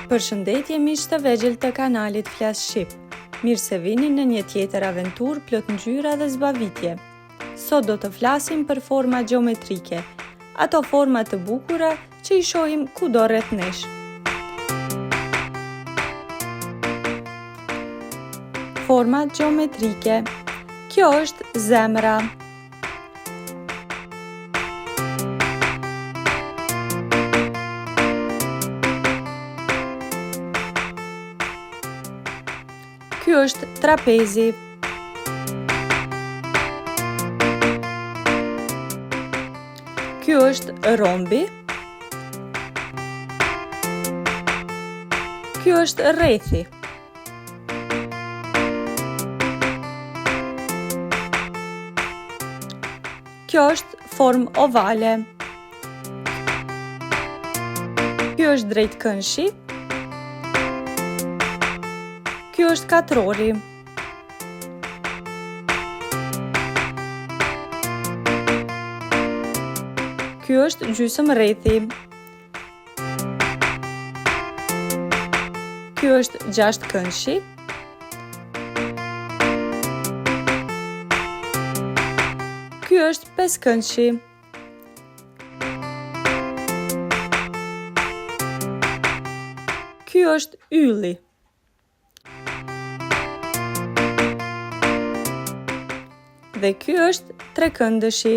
Përshëndetje miq të vegjël të kanalit Flas Shqip. Mirë se vini në një tjetër aventurë plot ngjyra dhe zbavitje. Sot do të flasim për forma gjeometrike, ato forma të bukura që i shohim kudo rreth nesh. Forma gjeometrike. Kjo është zemra. Ky është trapezi. Ky është rombi. Ky është rrethi. Kjo është formë ovale. Ky është drejtkënshi. Ky është katrori. Ky është gjysmërrethi. Ky është gjashtkënshi. Ky është pesëkënshi. Ky është ylli. Dhe ky është trekëndëshi.